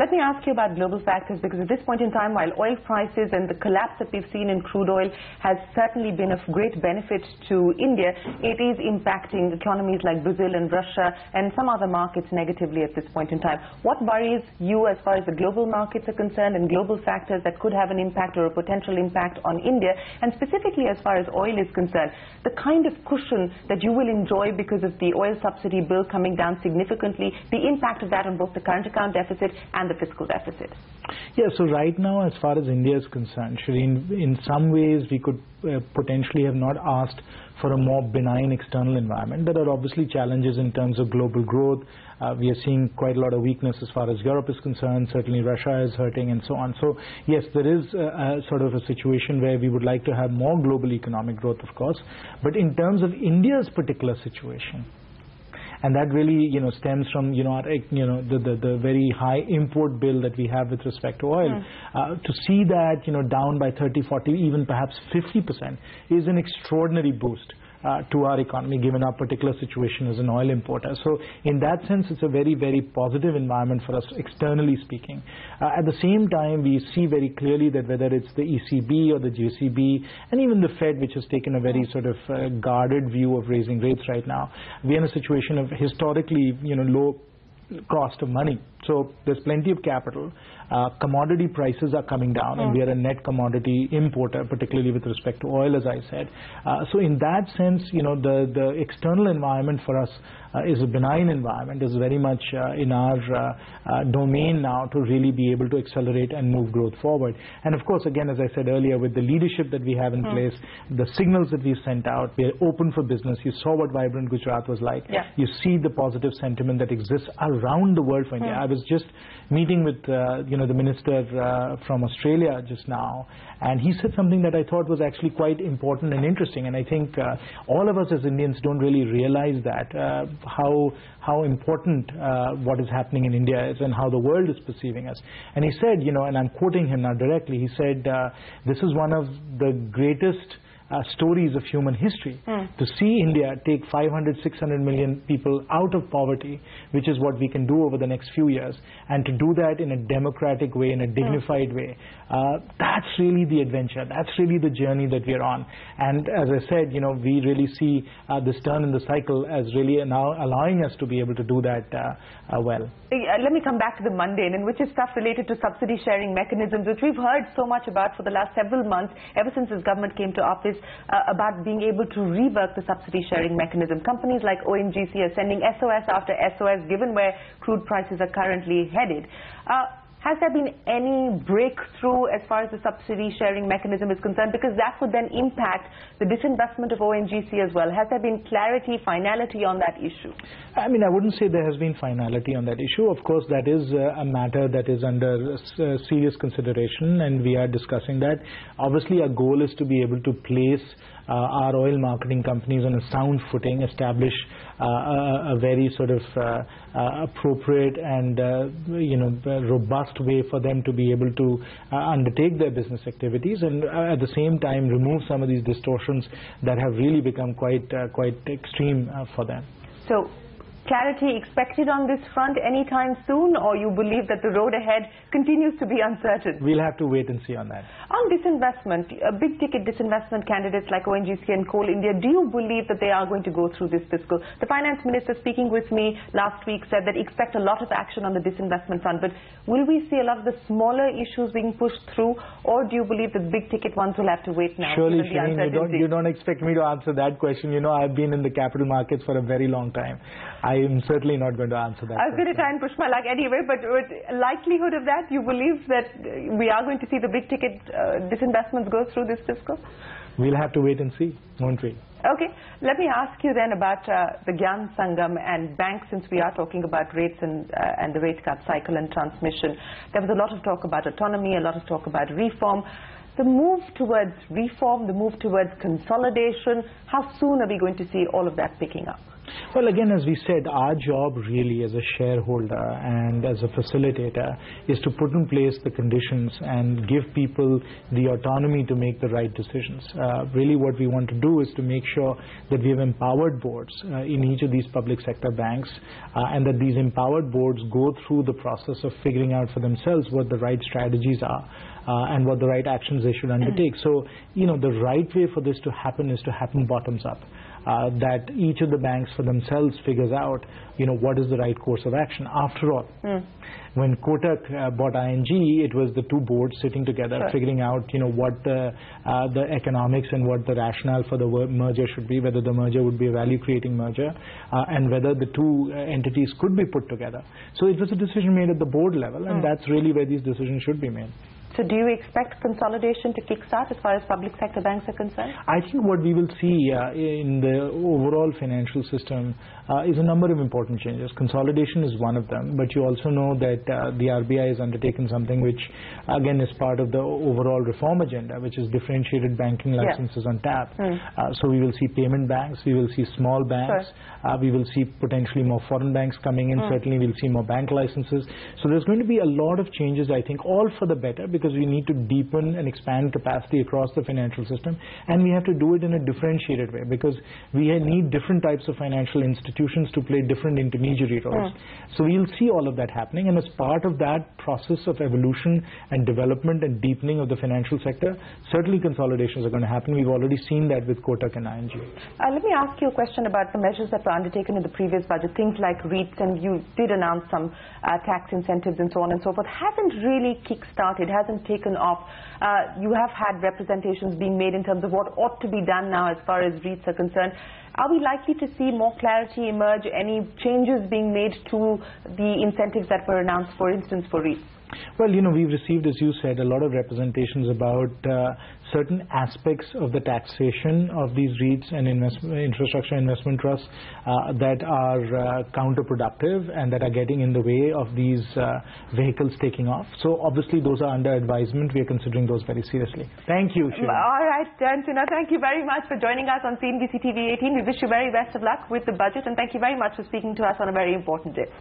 Let me ask you about global factors, because at this point in time, while oil prices and the collapse that we've seen in crude oil has certainly been of great benefit to India, it is impacting economies like Brazil and Russia and some other markets negatively at this point in time. What worries you as far as the global markets are concerned and global factors that could have an impact or a potential impact on India, and specifically as far as oil is concerned, the kind of cushion that you will enjoy because of the oil subsidy bill coming down significantly, the impact of that on both the current account deficit and the fiscal deficit? Yeah, so right now, as far as India is concerned, Shireen, in some ways we could potentially have not asked for a more benign external environment. There are obviously challenges in terms of global growth. We are seeing quite a lot of weakness as far as Europe is concerned. Certainly Russia is hurting and so on. So yes, there is sort of a situation where we would like to have more global economic growth, of course. But in terms of India's particular situation, and that really, stems from, the very high import bill that we have with respect to oil. To see that, down by 30, 40, even perhaps 50% is an extraordinary boost to our economy, given our particular situation as an oil importer. So in that sense, it's a very, very positive environment for us, externally speaking. At the same time, we see very clearly that whether it's the ECB or the JCB, and even the Fed, which has taken a very sort of guarded view of raising rates right now, we're in a situation of historically, low cost of money. So there's plenty of capital. Commodity prices are coming down, and we are a net commodity importer, particularly with respect to oil, as I said. So in that sense, the external environment for us is a benign environment, is very much in our domain now to really be able to accelerate and move growth forward. And of course, again, as I said earlier, with the leadership that we have in place, the signals that we've sent out, we are open for business. You saw what Vibrant Gujarat was like. You see the positive sentiment that exists around the world for India. I was just meeting with the minister from Australia just now, and he said something that I thought was actually quite important and interesting. And I think all of us as Indians don't really realize that how important what is happening in India is and how the world is perceiving us. And he said, and I'm quoting him now directly, he said, this is one of the greatest stories of human history, to see India take 500, 600 million people out of poverty, which is what we can do over the next few years, and to do that in a democratic way, in a dignified way. That's really the adventure. That's really the journey that we're on. And as I said, we really see this turn in the cycle as really now allowing us to be able to do that well. Let me come back to the mundane, and which is stuff related to subsidy sharing mechanisms, which we've heard so much about for the last several months, ever since this government came to office, about being able to rework the subsidy sharing mechanism. Companies like ONGC are sending SOS after SOS, given where crude prices are currently headed. Has there been any breakthrough as far as the subsidy sharing mechanism is concerned? Because that would then impact the disinvestment of ONGC as well. Has there been clarity, finality on that issue? I mean, I wouldn't say there has been finality on that issue. Of course, that is a matter that is under serious consideration, and we are discussing that. Obviously, our goal is to be able to place our oil marketing companies on a sound footing, establish a very sort of appropriate and robust way for them to be able to undertake their business activities, and at the same time remove some of these distortions that have really become quite extreme for them. So clarity expected on this front anytime soon, or you believe that the road ahead continues to be uncertain? We'll have to wait and see on that. On disinvestment, big ticket disinvestment candidates like ONGC and Coal India, do you believe that they are going to go through this fiscal? The finance minister speaking with me last week said that expect a lot of action on the disinvestment front, but will we see a lot of the smaller issues being pushed through, or do you believe the big ticket ones will have to wait now? Surely, Shireen, you don't expect me to answer that question. I've been in the capital markets for a very long time. I am certainly not going to answer that. I was going to try and push my luck anyway, but with likelihood of that, you believe that we are going to see the big ticket disinvestments go through this fiscal? We'll have to wait and see, won't we? Okay, let me ask you then about the Gyan Sangam and banks, since we are talking about rates and the rate cut cycle and transmission. There was a lot of talk about autonomy, a lot of talk about reform. The move towards reform, the move towards consolidation, how soon are we going to see all of that picking up? Well, again, as we said, our job really as a shareholder and as a facilitator is to put in place the conditions and give people the autonomy to make the right decisions. Really what we want to do is to make sure that we have empowered boards in each of these public sector banks and that these empowered boards go through the process of figuring out for themselves what the right strategies are and what the right actions they should undertake. So, the right way for this to happen is to happen bottoms up. That each of the banks for themselves figures out, what is the right course of action. After all, when Kotak bought ING, it was the two boards sitting together, figuring out, what the economics and what the rationale for the merger should be, whether the merger would be a value-creating merger, and whether the two entities could be put together. So it was a decision made at the board level, and that's really where these decisions should be made. So do you expect consolidation to kickstart as far as public sector banks are concerned? I think what we will see in the overall financial system is a number of important changes. Consolidation is one of them, but you also know that the RBI has undertaken something which, again, is part of the overall reform agenda, which is differentiated banking licenses on tap. So we will see payment banks, we will see small banks, we will see potentially more foreign banks coming in, certainly we'll see more bank licenses. So there's going to be a lot of changes, I think, all for the better, because we need to deepen and expand capacity across the financial system, and we have to do it in a differentiated way, because we need different types of financial institutions to play different intermediary roles. So we'll see all of that happening, and as part of that process of evolution and development and deepening of the financial sector, certainly consolidations are going to happen. We've already seen that with Kotak and ING. Let me ask you a question about the measures that were undertaken in the previous budget, things like REITs, and you did announce some tax incentives and so on and so forth. Hasn't really kick-started, hasn't taken off. You have had representations being made in terms of what ought to be done now as far as REITs are concerned. Are we likely to see more clarity emerge, any changes being made to the incentives that were announced, for instance, for REITs? Well, we've received, as you said, a lot of representations about certain aspects of the taxation of these REITs and infrastructure investment trusts that are counterproductive and that are getting in the way of these vehicles taking off. So obviously those are under advisement. We are considering those very seriously. Thank you, Shiva. All right, Jayant, thank you very much for joining us on CNBC TV 18. We wish you very best of luck with the budget, and thank you very much for speaking to us on a very important day.